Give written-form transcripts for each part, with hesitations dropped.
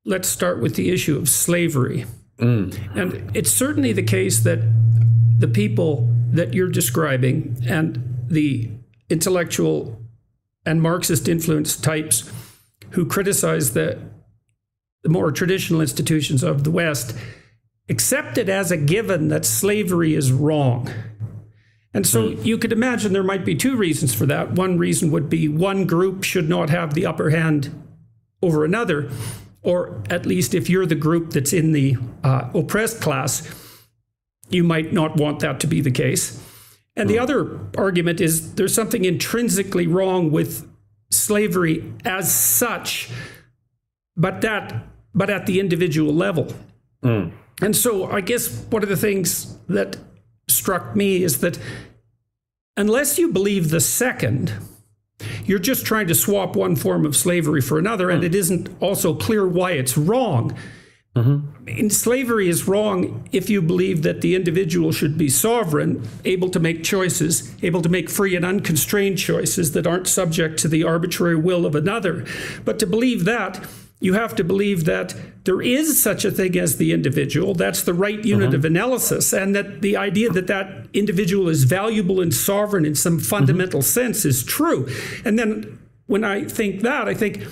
let's start with the issue of slavery. And it's certainly the case that the people that you're describing and the intellectual and Marxist influenced types who criticize the more traditional institutions of the West accept it as a given that slavery is wrong. And so you could imagine there might be two reasons for that. One reason would be one group should not have the upper hand over another, or at least if you're the group that's in the oppressed class, you might not want that to be the case. And the other argument is there's something intrinsically wrong with slavery as such, but at the individual level. And so I guess one of the things that struck me is that unless you believe the second, you're just trying to swap one form of slavery for another, and it isn't also clear why it's wrong. And slavery is wrong if you believe that the individual should be sovereign, able to make choices, able to make free and unconstrained choices that aren't subject to the arbitrary will of another. But to believe that, you have to believe that there is such a thing as the individual. That's the right unit of analysis. And that the idea that that individual is valuable and sovereign in some fundamental sense is true. And then when I think that, I think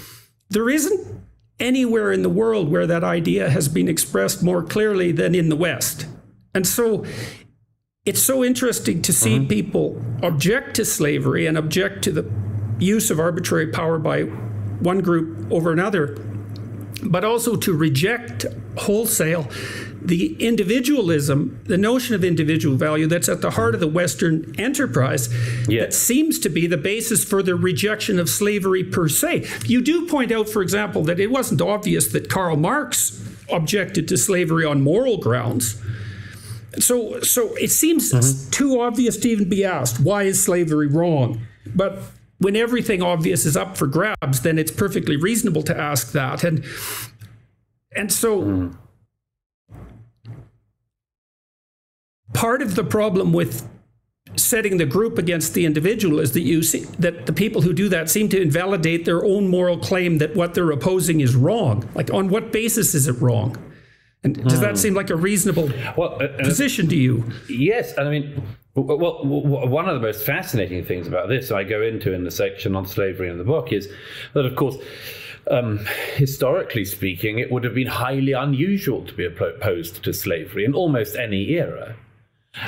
there isn't anywhere in the world where that idea has been expressed more clearly than in the West. And so it's so interesting to see people object to slavery and object to the use of arbitrary power by one group over another, but also to reject wholesale the individualism, the notion of individual value that's at the heart of the Western enterprise that seems to be the basis for the rejection of slavery per se. You do point out, for example, that it wasn't obvious that Karl Marx objected to slavery on moral grounds. So it seems too obvious to even be asked, why is slavery wrong? But when everything obvious is up for grabs, then it's perfectly reasonable to ask that. And so part of the problem with setting the group against the individual is that you see that the people who do that seem to invalidate their own moral claim that what they're opposing is wrong. Like, on what basis is it wrong? And does that seem like a reasonable position to you? Yes, I mean, well, one of the most fascinating things about this, I go into in the section on slavery in the book, is that, of course, historically speaking, it would have been highly unusual to be opposed to slavery in almost any era.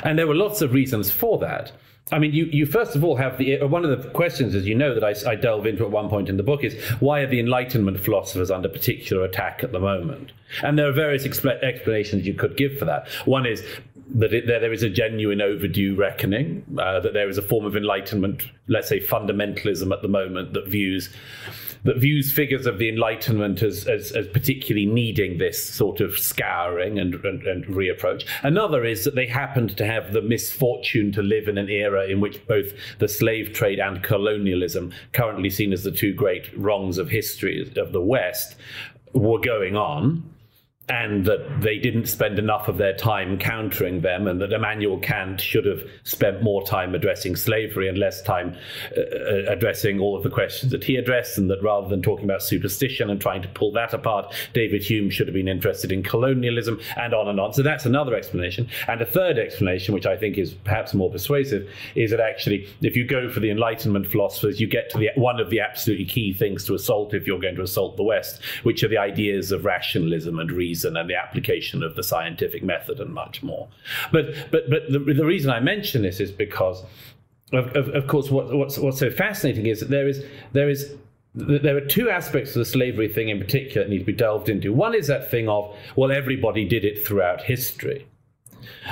And there were lots of reasons for that. I mean, you first of all have one of the questions, as you know, that I delve into at one point in the book is, why are the Enlightenment philosophers under particular attack at the moment? And there are various explanations you could give for that. One is that there is a genuine overdue reckoning, that there is a form of Enlightenment, let's say fundamentalism at the moment, that views figures of the Enlightenment as particularly needing this sort of scouring and reapproach. Another is that they happened to have the misfortune to live in an era in which both the slave trade and colonialism, currently seen as the two great wrongs of history of the West, were going on, and that they didn't spend enough of their time countering them, and that Immanuel Kant should have spent more time addressing slavery and less time addressing all of the questions that he addressed, and that rather than talking about superstition and trying to pull that apart, David Hume should have been interested in colonialism, and on and on. So that's another explanation. And a third explanation, which I think is perhaps more persuasive, is that actually, if you go for the Enlightenment philosophers, you get to one of the absolutely key things to assault if you're going to assault the West, which are the ideas of rationalism and reason and the application of the scientific method and much more. But the reason I mention this is because, of course, what's so fascinating is that there are two aspects of the slavery thing in particular that need to be delved into. One is that thing of, well, everybody did it throughout history.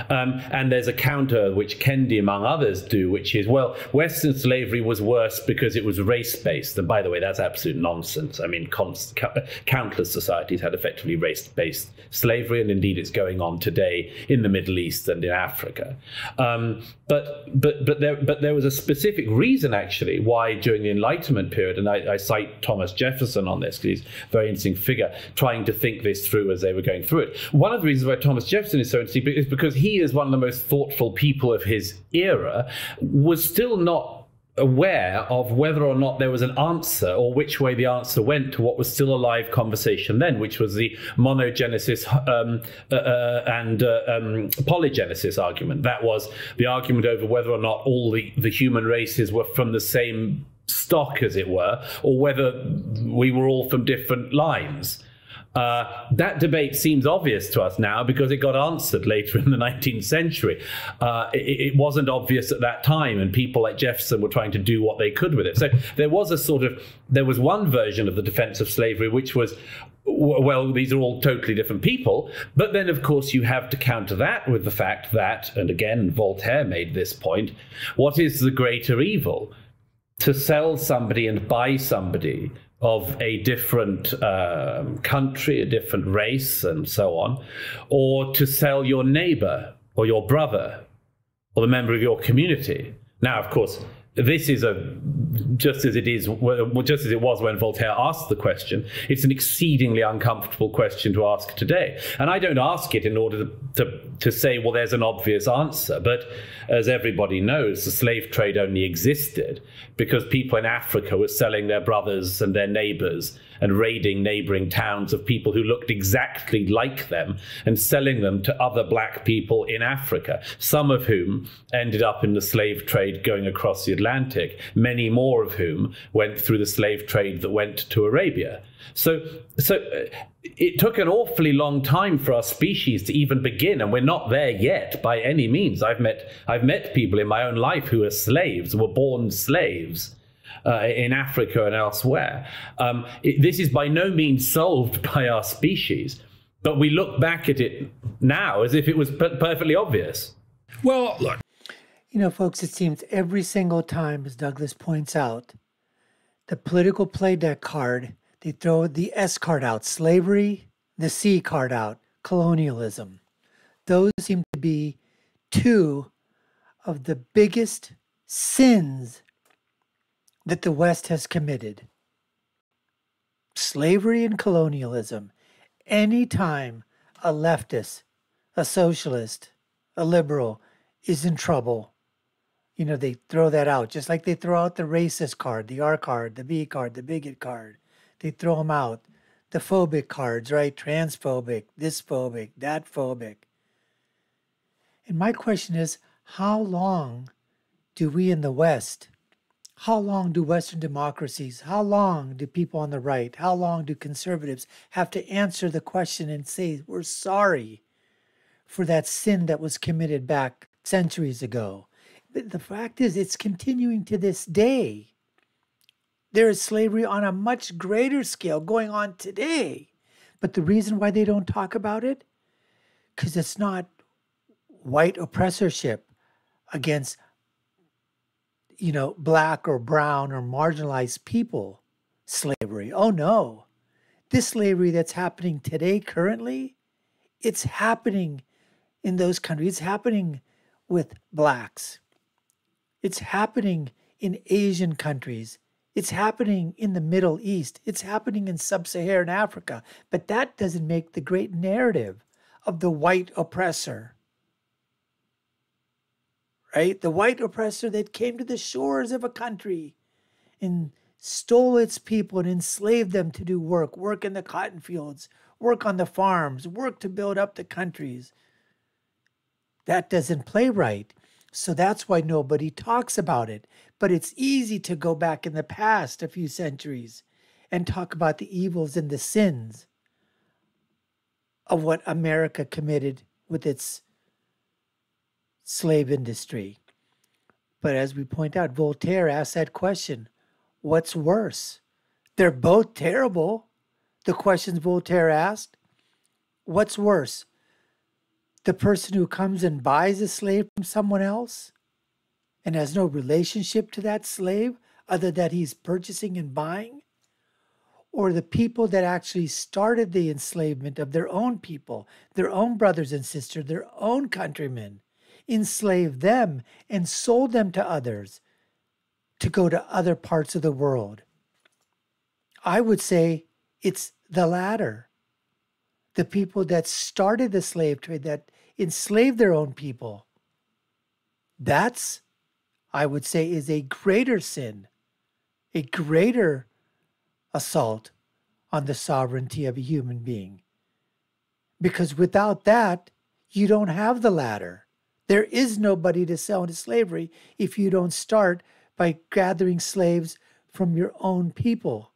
And there's a counter which Kendi, among others, do, which is, well, Western slavery was worse because it was race-based. And by the way, that's absolute nonsense. I mean, countless societies had effectively race-based slavery, and indeed it's going on today in the Middle East and in Africa. But there was a specific reason, actually, why during the Enlightenment period, and I cite Thomas Jefferson on this, because he's a very interesting figure, trying to think this through as they were going through it. One of the reasons why Thomas Jefferson is so interesting is because he is one of the most thoughtful people of his era, was still not aware of whether or not there was an answer or which way the answer went to what was still a live conversation then, which was the monogenesis and polygenesis argument. That was the argument over whether or not all the human races were from the same stock, as it were, or whether we were all from different lines. That debate seems obvious to us now because it got answered later in the 19th century. It wasn't obvious at that time, and people like Jefferson were trying to do what they could with it. So there was one version of the defense of slavery, which was, well, these are all totally different people. But then, of course, you have to counter that with the fact that, and again, Voltaire made this point, what is the greater evil? To sell somebody and buy somebody of a different country, a different race, and so on, or to sell your neighbor or your brother or the member of your community. Now, of course, this is just as it was when Voltaire asked the question, it's an exceedingly uncomfortable question to ask today. And I don't ask it in order to say, well, there's an obvious answer. But as everybody knows, the slave trade only existed because people in Africa were selling their brothers and their neighbors and raiding neighboring towns of people who looked exactly like them and selling them to other black people in Africa, some of whom ended up in the slave trade going across the Atlantic, many more of whom went through the slave trade that went to Arabia. So it took an awfully long time for our species to even begin, and we're not there yet by any means. I've met people in my own life who are slaves, were born slaves. In Africa and elsewhere. This is by no means solved by our species, but we look back at it now as if it was perfectly obvious. Well, look. You know, folks, it seems every single time, as Douglas points out, the political play deck card, they throw the S card out, slavery, the C card out, colonialism. Those seem to be two of the biggest sins that the West has committed. Slavery and colonialism. Anytime a leftist, a socialist, a liberal is in trouble, you know, they throw that out. Just like they throw out the racist card, the R card, the B card, the bigot card. They throw them out. The phobic cards, right? Transphobic, this phobic, that phobic. And my question is, how long do we in the West, how long do Western democracies, how long do people on the right, how long do conservatives have to answer the question and say, we're sorry for that sin that was committed back centuries ago? But the fact is, it's continuing to this day. There is slavery on a much greater scale going on today. But the reason why they don't talk about it, because it's not white oppressorship against, you know, black or brown or marginalized people slavery. Oh no. This slavery that's happening today currently, it's happening in those countries. It's happening with blacks. It's happening in Asian countries. It's happening in the Middle East. It's happening in sub-Saharan Africa. But that doesn't make the great narrative of the white oppressor. Right? The white oppressor that came to the shores of a country and stole its people and enslaved them to do work in the cotton fields, work on the farms, work to build up the countries. That doesn't play right. So that's why nobody talks about it. But it's easy to go back in the past a few centuries and talk about the evils and the sins of what America committed with its slave industry. But as we point out, Voltaire asked that question, what's worse? They're both terrible. The questions Voltaire asked, what's worse? The person who comes and buys a slave from someone else and has no relationship to that slave other than he's purchasing and buying? Or the people that actually started the enslavement of their own people, their own brothers and sisters, their own countrymen, enslaved them and sold them to others to go to other parts of the world? I would say it's the latter. The people that started the slave trade, that enslaved their own people. That's I would say, is a greater sin, a greater assault on the sovereignty of a human being. Because without that, you don't have the ladder. There is nobody to sell into slavery if you don't start by gathering slaves from your own people,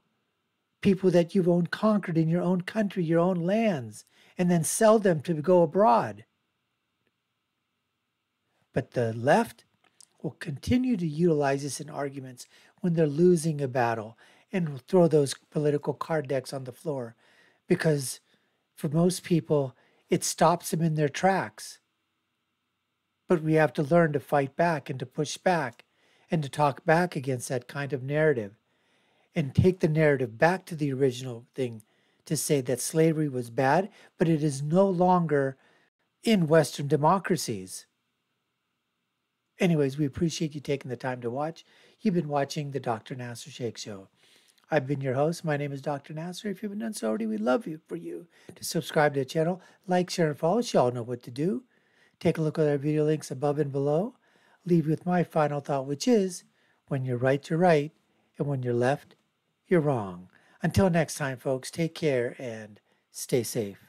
people that you've own conquered in your own country, your own lands, and then sell them to go abroad. But the left will continue to utilize this in arguments when they're losing a battle and will throw those political card decks on the floor because for most people, it stops them in their tracks. But we have to learn to fight back and to push back and to talk back against that kind of narrative and take the narrative back to the original thing to say that slavery was bad, but it is no longer in Western democracies. Anyways, we appreciate you taking the time to watch. You've been watching the Dr. Nasser Sheikh Show. I've been your host. My name is Dr. Nasser. If you haven't done so already, we'd love for you to subscribe to the channel, like, share, and follow. So you all know what to do. Take a look at our video links above and below. Leave you with my final thought, which is, when you're right, you're right, and when you're left, you're wrong. Until next time, folks, take care and stay safe.